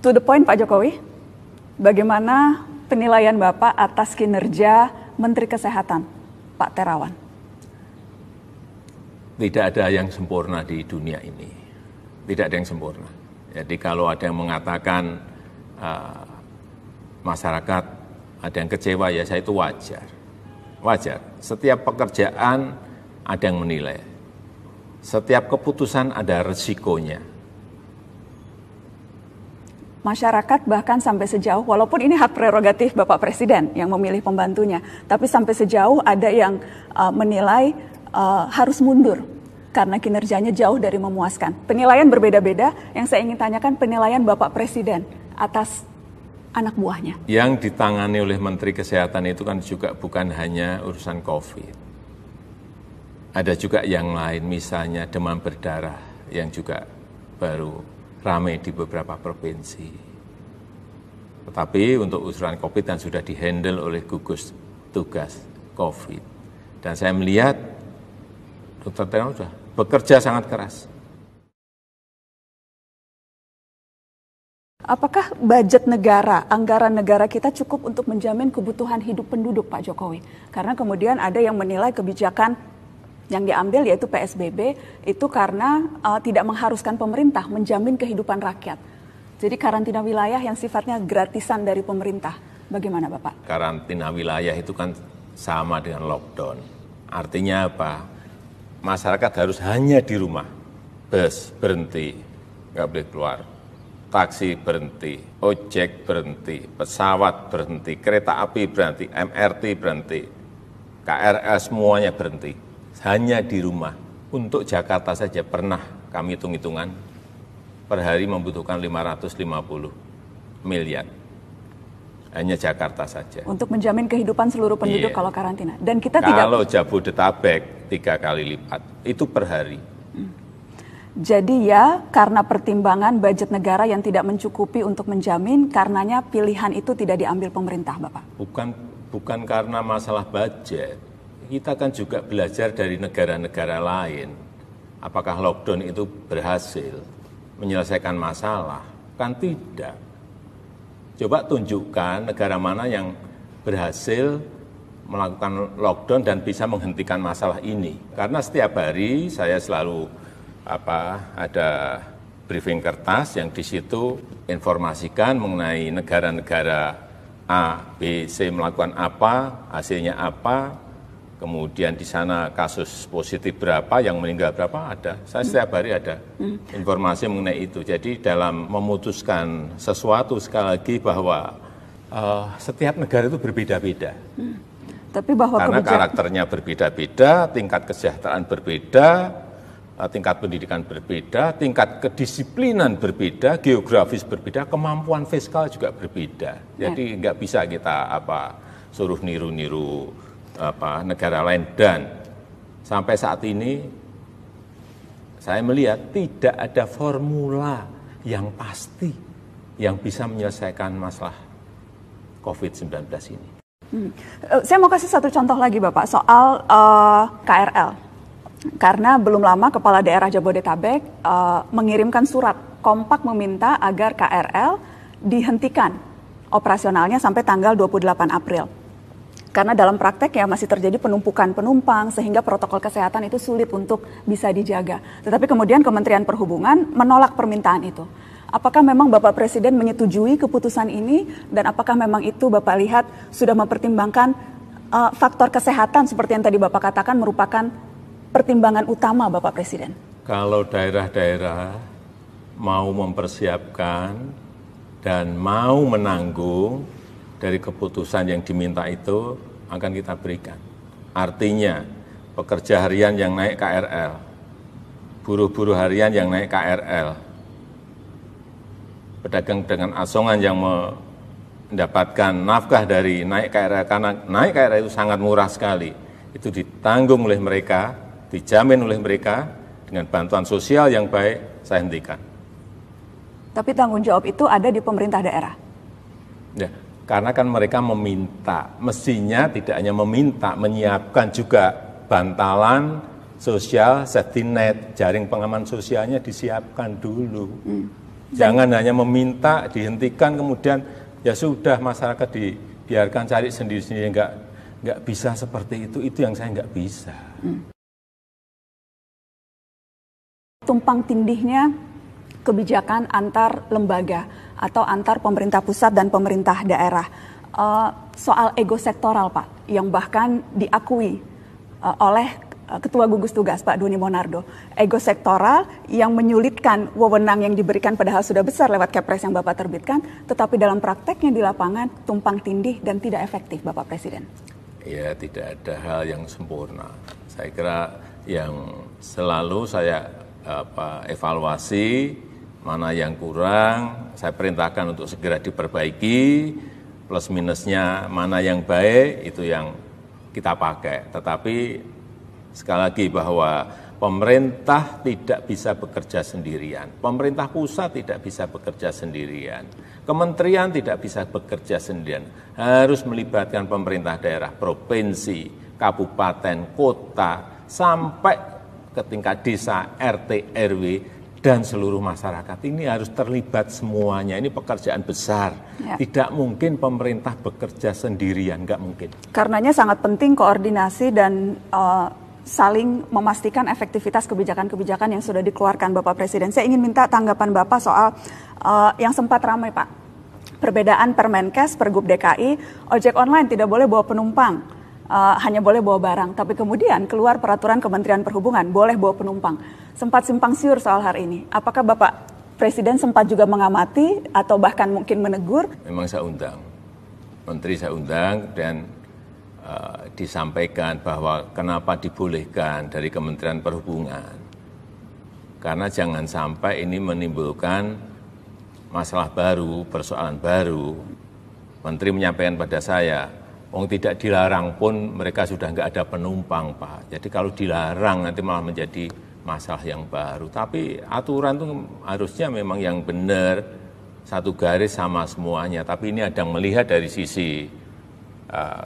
To the point Pak Jokowi, bagaimana penilaian Bapak atas kinerja Menteri Kesehatan Pak Terawan? Tidak ada yang sempurna di dunia ini, tidak ada yang sempurna. Jadi kalau ada yang mengatakan masyarakat ada yang kecewa, ya saya itu wajar. Wajar, setiap pekerjaan ada yang menilai, setiap keputusan ada resikonya. Masyarakat bahkan sampai sejauh, walaupun ini hak prerogatif Bapak Presiden yang memilih pembantunya, tapi sampai sejauh ada yang menilai harus mundur karena kinerjanya jauh dari memuaskan. Penilaian berbeda-beda, yang saya ingin tanyakan penilaian Bapak Presiden atas anak buahnya. Yang ditangani oleh Menteri Kesehatan itu kan juga bukan hanya urusan COVID. Ada juga yang lain, misalnya demam berdarah yang juga baru ramai di beberapa provinsi. Tetapi untuk usulan COVID kan sudah dihandle oleh gugus tugas COVID. Dan saya melihat Dr. Terawan sudah bekerja sangat keras. Apakah budget negara, anggaran negara kita cukup untuk menjamin kebutuhan hidup penduduk, Pak Jokowi? Karena kemudian ada yang menilai kebijakan yang diambil yaitu PSBB itu karena tidak mengharuskan pemerintah menjamin kehidupan rakyat. Jadi karantina wilayah yang sifatnya gratisan dari pemerintah. Bagaimana Bapak? Karantina wilayah itu kan sama dengan lockdown. Artinya apa? Masyarakat harus hanya di rumah. Bus berhenti, nggak boleh keluar. Taksi berhenti, ojek berhenti, pesawat berhenti, kereta api berhenti, MRT berhenti, KRL semuanya berhenti. Hanya di rumah. Untuk Jakarta saja pernah kami hitung-hitungan per hari membutuhkan 550 miliar. Hanya Jakarta saja. Untuk menjamin kehidupan seluruh penduduk kalau karantina. Dan kita tidak. Kalau Jabodetabek 3 kali lipat, itu per hari. Jadi ya karena pertimbangan budget negara yang tidak mencukupi untuk menjamin, karenanya pilihan itu tidak diambil pemerintah, Bapak? Bukan karena masalah budget. Kita kan juga belajar dari negara-negara lain. Apakah lockdown itu berhasil menyelesaikan masalah? Kan tidak. Coba tunjukkan negara mana yang berhasil melakukan lockdown dan bisa menghentikan masalah ini. Karena setiap hari saya selalu ada briefing kertas yang di situ informasikan mengenai negara-negara A, B, C melakukan apa, hasilnya apa. Kemudian di sana kasus positif berapa, yang meninggal berapa, ada. Saya setiap hari ada informasi mengenai itu. Jadi dalam memutuskan sesuatu, sekali lagi bahwa setiap negara itu berbeda-beda. Tapi bahwa karena karakternya berbeda-beda, tingkat kesejahteraan berbeda, tingkat pendidikan berbeda, tingkat kedisiplinan berbeda, geografis berbeda, kemampuan fiskal juga berbeda. Jadi nggak bisa kita suruh niru-niru negara lain. Dan sampai saat ini saya melihat tidak ada formula yang pasti yang bisa menyelesaikan masalah COVID-19 ini. Saya mau kasih satu contoh lagi Bapak soal KRL. Karena belum lama Kepala Daerah Jabodetabek mengirimkan surat kompak meminta agar KRL dihentikan operasionalnya sampai tanggal 28 April. Karena dalam praktek ya masih terjadi penumpukan penumpang sehingga protokol kesehatan itu sulit untuk bisa dijaga. Tetapi kemudian Kementerian Perhubungan menolak permintaan itu. Apakah memang Bapak Presiden menyetujui keputusan ini dan apakah memang itu Bapak lihat sudah mempertimbangkan faktor kesehatan seperti yang tadi Bapak katakan merupakan pertimbangan utama Bapak Presiden? Kalau daerah-daerah mau mempersiapkan dan mau menanggung dari keputusan yang diminta itu akan kita berikan. Artinya pekerja harian yang naik KRL, buruh-buruh harian yang naik KRL, pedagang-pedagang asongan yang mendapatkan nafkah dari naik KRL, karena naik KRL itu sangat murah sekali, itu ditanggung oleh mereka, dijamin oleh mereka dengan bantuan sosial yang baik, saya hentikan. Tapi tanggung jawab itu ada di pemerintah daerah? Ya. Karena kan mereka meminta, mestinya tidak hanya meminta, menyiapkan juga bantalan sosial, safety net, jaring pengaman sosialnya disiapkan dulu. Jangan hanya meminta, dihentikan, kemudian ya sudah masyarakat dibiarkan cari sendiri-sendiri. Nggak bisa seperti itu yang saya nggak bisa. Tumpang tindihnya kebijakan antar lembaga atau antar pemerintah pusat dan pemerintah daerah. Soal ego sektoral, Pak, yang bahkan diakui oleh Ketua Gugus Tugas, Pak Doni Monardo. Ego sektoral yang menyulitkan wewenang yang diberikan padahal sudah besar lewat Kepres yang Bapak terbitkan, tetapi dalam prakteknya di lapangan tumpang tindih dan tidak efektif, Bapak Presiden. Ya, tidak ada hal yang sempurna. Saya kira yang selalu saya evaluasi, mana yang kurang, saya perintahkan untuk segera diperbaiki, plus minusnya mana yang baik, itu yang kita pakai. Tetapi sekali lagi bahwa pemerintah tidak bisa bekerja sendirian, pemerintah pusat tidak bisa bekerja sendirian, kementerian tidak bisa bekerja sendirian, harus melibatkan pemerintah daerah, provinsi, kabupaten, kota, sampai ke tingkat desa, RT, RW, dan seluruh masyarakat. Ini harus terlibat semuanya, ini pekerjaan besar. Ya. Tidak mungkin pemerintah bekerja sendirian, nggak mungkin. Karenanya sangat penting koordinasi dan saling memastikan efektivitas kebijakan-kebijakan yang sudah dikeluarkan Bapak Presiden. Saya ingin minta tanggapan Bapak soal yang sempat ramai, Pak. Perbedaan Permenkes, Pergub DKI, ojek online tidak boleh bawa penumpang, hanya boleh bawa barang. Tapi kemudian keluar peraturan Kementerian Perhubungan, boleh bawa penumpang. Sempat simpang siur soal hari ini. Apakah Bapak Presiden sempat juga mengamati atau bahkan mungkin menegur? Memang saya undang, Menteri saya undang dan disampaikan bahwa kenapa dibolehkan dari Kementerian Perhubungan. Karena jangan sampai ini menimbulkan masalah baru, persoalan baru. Menteri menyampaikan pada saya, tidak dilarang pun mereka sudah nggak ada penumpang, Pak. Jadi kalau dilarang nanti malah menjadi masalah yang baru. Tapi aturan itu harusnya memang yang benar, satu garis sama semuanya. Tapi ini ada yang melihat dari sisi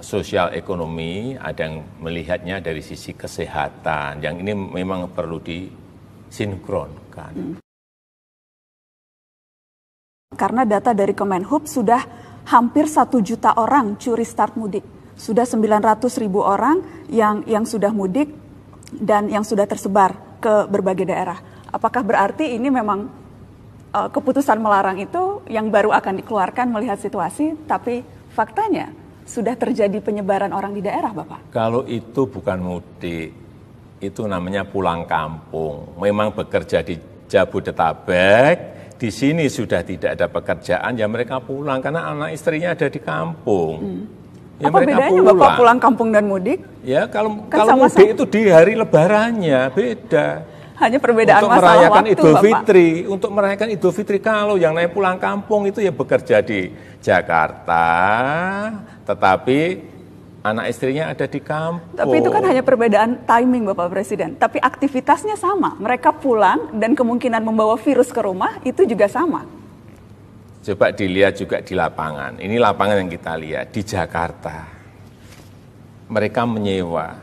sosial ekonomi, ada yang melihatnya dari sisi kesehatan, yang ini memang perlu disinkronkan. Karena data dari Kemenhub sudah hampir 1 juta orang curi start mudik. Sudah 900.000 orang yang sudah mudik dan yang sudah tersebar ke berbagai daerah. Apakah berarti ini memang keputusan melarang itu yang baru akan dikeluarkan melihat situasi, tapi faktanya sudah terjadi penyebaran orang di daerah, Bapak? Kalau itu bukan mudik, itu namanya pulang kampung. Memang bekerja di Jabodetabek, di sini sudah tidak ada pekerjaan, ya mereka pulang karena anak istrinya ada di kampung. Ya apa bedanya pulang. Bapak pulang kampung dan mudik? Ya kalau mudik itu di hari lebarannya, beda. Hanya perbedaan untuk masalah merayakan waktu, Idul Bapak. Fitri, untuk merayakan Idul Fitri kalau yang naik pulang kampung itu ya bekerja di Jakarta, tetapi anak istrinya ada di kampung. Tapi itu kan hanya perbedaan timing, Bapak Presiden. Tapi aktivitasnya sama. Mereka pulang dan kemungkinan membawa virus ke rumah itu juga sama. Coba dilihat juga di lapangan. Ini lapangan yang kita lihat di Jakarta. Mereka menyewa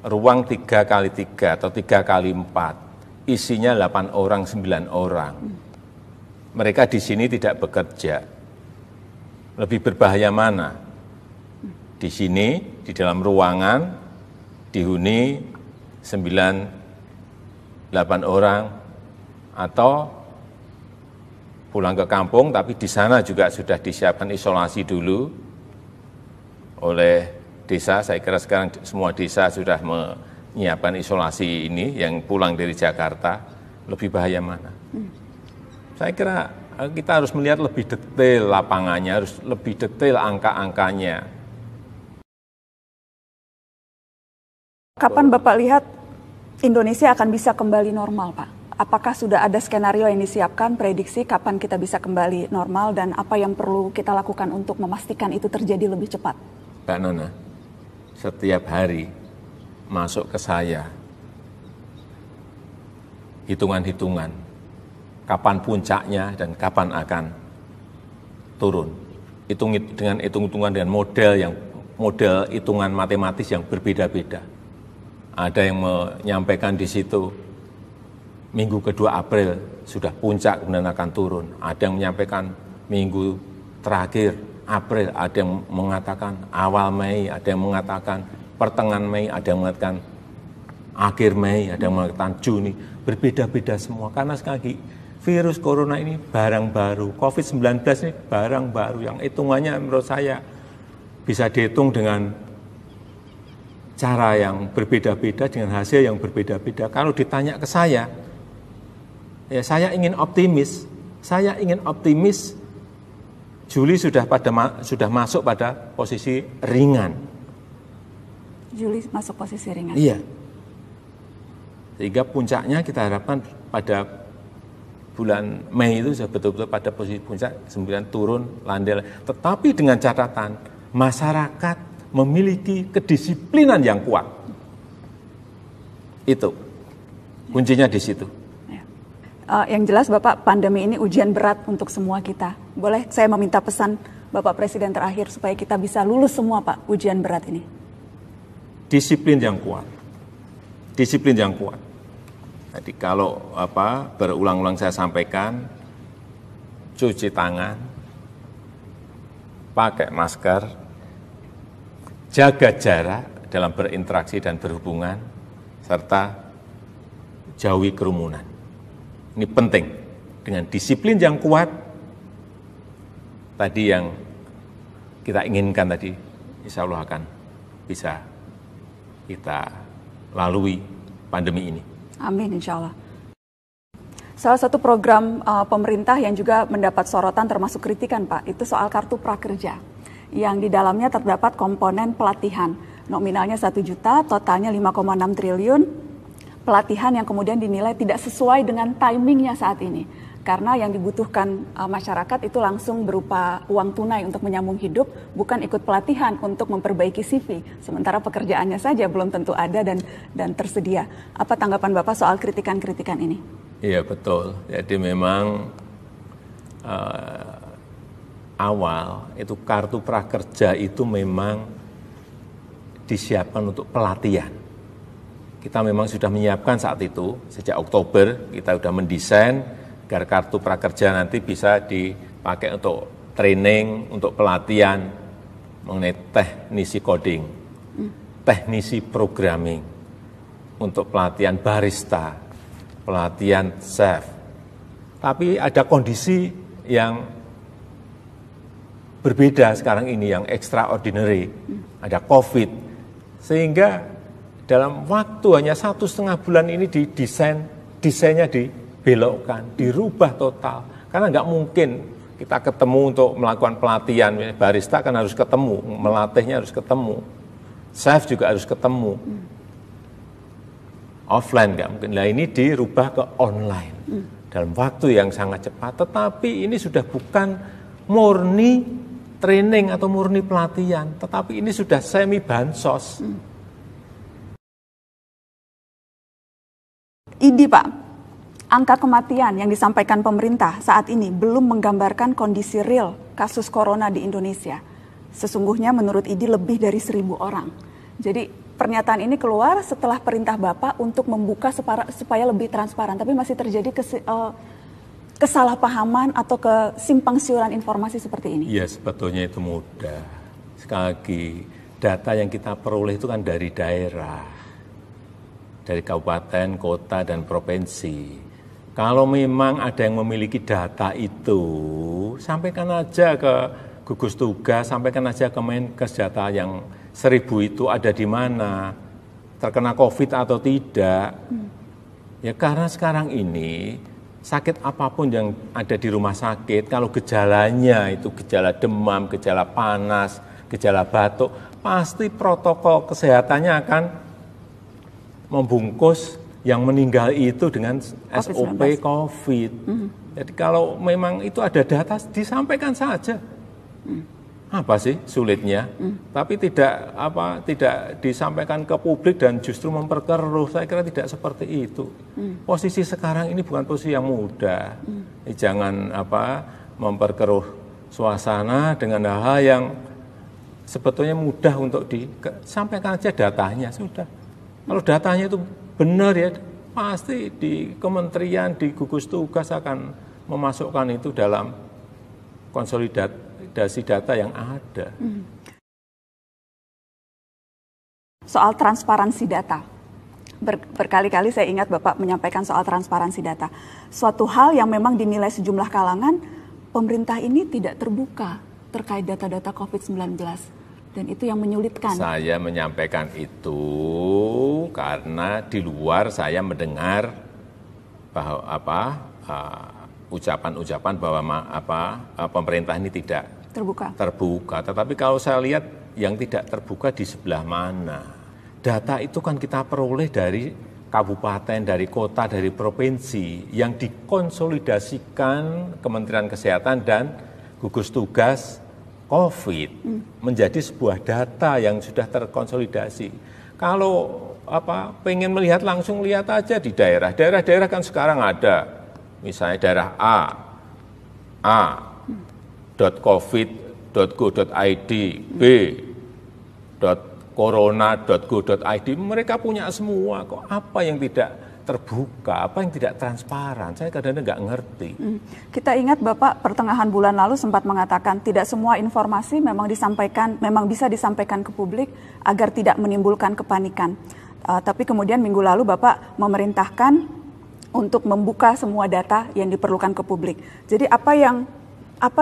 ruang 3x3 atau 3x4. Isinya 8 orang, 9 orang. Mereka di sini tidak bekerja. Lebih berbahaya mana? Di sini, di dalam ruangan, dihuni 9, 8 orang, atau pulang ke kampung, tapi di sana juga sudah disiapkan isolasi dulu oleh desa. Saya kira sekarang semua desa sudah menyiapkan isolasi ini, yang pulang dari Jakarta. Lebih bahaya mana? Saya kira kita harus melihat lebih detail lapangannya, harus lebih detail angka-angkanya. Kapan Bapak lihat Indonesia akan bisa kembali normal, Pak? Apakah sudah ada skenario yang disiapkan, prediksi kapan kita bisa kembali normal, dan apa yang perlu kita lakukan untuk memastikan itu terjadi lebih cepat? Mbak Nona, setiap hari masuk ke saya hitungan-hitungan kapan puncaknya dan kapan akan turun. Dengan hitung-hitungan dengan model hitungan matematis yang berbeda-beda. Ada yang menyampaikan di situ minggu kedua April sudah puncak kemudian akan turun. Ada yang menyampaikan minggu terakhir April, ada yang mengatakan awal Mei, ada yang mengatakan pertengahan Mei, ada yang mengatakan akhir Mei, ada yang mengatakan Juni. Berbeda-beda semua karena sekali lagi virus corona ini barang baru, COVID-19 ini barang baru yang hitungannya menurut saya bisa dihitung dengan cara yang berbeda-beda, dengan hasil yang berbeda-beda. Kalau ditanya ke saya, ya saya ingin optimis. Saya ingin optimis Juli sudah masuk pada posisi ringan. Juli masuk posisi ringan. Iya. Sehingga puncaknya kita harapkan pada bulan Mei itu sudah betul-betul pada posisi puncak, kemudian turun, landai. Tetapi dengan catatan, masyarakat memiliki kedisiplinan yang kuat. Itu kuncinya di situ. Yang jelas Bapak, pandemi ini ujian berat untuk semua kita. Boleh saya meminta pesan Bapak Presiden terakhir supaya kita bisa lulus semua Pak ujian berat ini? Disiplin yang kuat. Disiplin yang kuat. Jadi kalau berulang-ulang saya sampaikan, cuci tangan, pakai masker, jaga jarak dalam berinteraksi dan berhubungan, serta jauhi kerumunan. Ini penting. Dengan disiplin yang kuat, tadi yang kita inginkan tadi, insya Allah akan bisa kita lalui pandemi ini. Amin, insya Allah. Salah satu program pemerintah yang juga mendapat sorotan termasuk kritikan Pak, itu soal kartu prakerja. Yang di dalamnya terdapat komponen pelatihan. Nominalnya 1 juta, totalnya 5,6 triliun. Pelatihan yang kemudian dinilai tidak sesuai dengan timingnya saat ini. Karena yang dibutuhkan masyarakat itu langsung berupa uang tunai untuk menyambung hidup, bukan ikut pelatihan untuk memperbaiki CV. Sementara pekerjaannya saja belum tentu ada dan tersedia. Apa tanggapan Bapak soal kritikan-kritikan ini? Iya betul. Jadi memang awal itu kartu prakerja itu memang disiapkan untuk pelatihan. Kita memang sudah menyiapkan saat itu, sejak Oktober kita sudah mendesain agar kartu prakerja nanti bisa dipakai untuk training, untuk pelatihan mengenai teknisi coding, teknisi programming, untuk pelatihan barista, pelatihan chef. Tapi ada kondisi yang berbeda sekarang ini, yang extraordinary, ada COVID, sehingga dalam waktu hanya 1,5 bulan ini desainnya dibelokkan, dirubah total. Karena nggak mungkin kita ketemu untuk melakukan pelatihan, barista kan harus ketemu, melatihnya harus ketemu, chef juga harus ketemu. Offline nggak mungkin. Nah ini dirubah ke online dalam waktu yang sangat cepat. Tetapi ini sudah bukan murni training atau murni pelatihan, tetapi ini sudah semi bansos. Idi Pak, angka kematian yang disampaikan pemerintah saat ini belum menggambarkan kondisi real kasus corona di Indonesia. Sesungguhnya menurut Idi lebih dari 1.000 orang. Jadi pernyataan ini keluar setelah perintah Bapak untuk membuka supaya lebih transparan. Tapi masih terjadi kesalahpahaman atau kesimpang siuran informasi seperti ini. Iya sebetulnya itu mudah. Sekali lagi data yang kita peroleh itu kan dari daerah. Dari kabupaten, kota, dan provinsi. Kalau memang ada yang memiliki data itu, sampaikan aja ke gugus tugas, sampaikan aja ke Menkes data yang 1.000 itu ada di mana, terkena COVID atau tidak. Ya karena sekarang ini, sakit apapun yang ada di rumah sakit, kalau gejalanya itu gejala demam, gejala panas, gejala batuk, pasti protokol kesehatannya akan membungkus yang meninggal itu dengan SOP COVID. Jadi kalau memang itu ada data, disampaikan saja. Apa sih sulitnya? Tapi tidak disampaikan ke publik dan justru memperkeruh. Saya kira tidak seperti itu. Posisi sekarang ini bukan posisi yang mudah. Jangan memperkeruh suasana dengan hal-hal yang sebetulnya mudah untuk disampaikan aja datanya sudah. Kalau datanya itu benar ya, pasti di kementerian, di gugus tugas akan memasukkan itu dalam konsolidasi data yang ada. Soal transparansi data. Berkali-kali saya ingat Bapak menyampaikan soal transparansi data. Suatu hal yang memang dinilai sejumlah kalangan, pemerintah ini tidak terbuka terkait data-data COVID-19. Dan itu yang menyulitkan. Saya menyampaikan itu karena di luar saya mendengar bahwa ucapan-ucapan bahwa pemerintah ini tidak terbuka. Tetapi kalau saya lihat yang tidak terbuka di sebelah mana? Data itu kan kita peroleh dari kabupaten, dari kota, dari provinsi yang dikonsolidasikan Kementerian Kesehatan dan gugus tugas COVID menjadi sebuah data yang sudah terkonsolidasi. Kalau pengen melihat langsung, lihat aja di daerah. Daerah-daerah kan sekarang ada, misalnya daerah a.covid.go.id, b.corona.go.id, mereka punya semua. Kok apa yang tidak terbuka, apa yang tidak transparan? Saya kadang-kadang nggak ngerti. Kita ingat Bapak pertengahan bulan lalu sempat mengatakan tidak semua informasi memang bisa disampaikan ke publik agar tidak menimbulkan kepanikan. Tapi kemudian minggu lalu Bapak memerintahkan untuk membuka semua data yang diperlukan ke publik. Jadi apa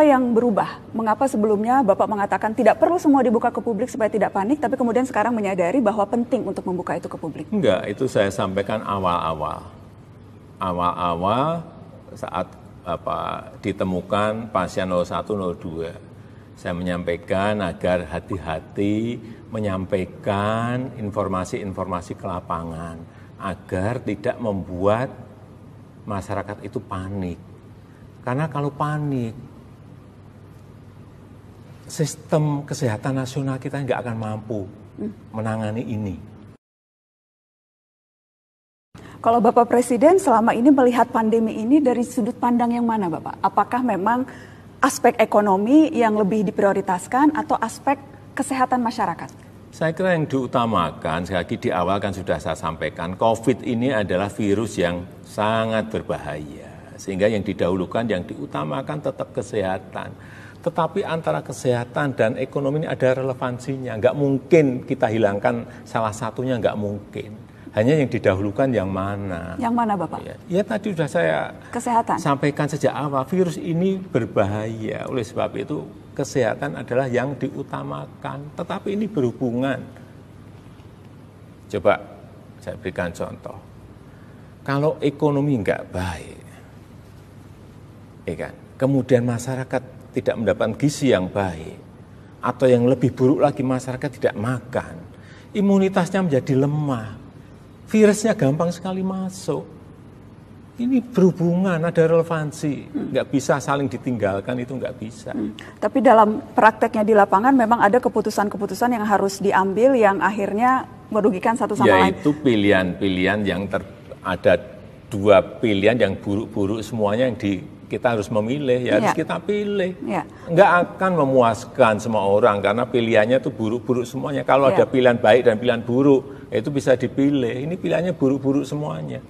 yang berubah? Mengapa sebelumnya Bapak mengatakan tidak perlu semua dibuka ke publik supaya tidak panik, tapi kemudian sekarang menyadari bahwa penting untuk membuka itu ke publik? Enggak, itu saya sampaikan awal-awal. Awal-awal saat ditemukan pasien 0102. Saya menyampaikan agar hati-hati menyampaikan informasi-informasi ke lapangan agar tidak membuat masyarakat itu panik. Karena kalau panik, sistem kesehatan nasional kita nggak akan mampu menangani ini. Kalau Bapak Presiden selama ini melihat pandemi ini dari sudut pandang yang mana Bapak? Apakah memang aspek ekonomi yang lebih diprioritaskan atau aspek kesehatan masyarakat? Saya kira yang diutamakan, sekali lagi di awal kan sudah saya sampaikan, COVID ini adalah virus yang sangat berbahaya. Sehingga yang didahulukan, yang diutamakan tetap kesehatan. Tetapi antara kesehatan dan ekonomi ini ada relevansinya. Nggak mungkin kita hilangkan salah satunya, nggak mungkin. Hanya yang didahulukan yang mana. Yang mana Bapak? Ya tadi sudah saya sampaikan sejak awal, virus ini berbahaya. Oleh sebab itu kesehatan adalah yang diutamakan. Tetapi ini berhubungan. Coba saya berikan contoh. Kalau ekonomi nggak baik, kan? Kemudian masyarakat tidak mendapatkan gizi yang baik, atau yang lebih buruk lagi masyarakat tidak makan, imunitasnya menjadi lemah, virusnya gampang sekali masuk. Ini berhubungan, ada relevansi, nggak bisa saling ditinggalkan, itu nggak bisa. Tapi dalam prakteknya di lapangan memang ada keputusan-keputusan yang harus diambil yang akhirnya merugikan satu sama lain. Yaitu pilihan-pilihan yang ada dua pilihan yang buruk-buruk semuanya yang kita harus memilih, harus kita pilih. Nggak akan memuaskan semua orang karena pilihannya itu buruk-buruk semuanya. Kalau ada pilihan baik dan pilihan buruk, itu bisa dipilih. Ini pilihannya buruk-buruk semuanya.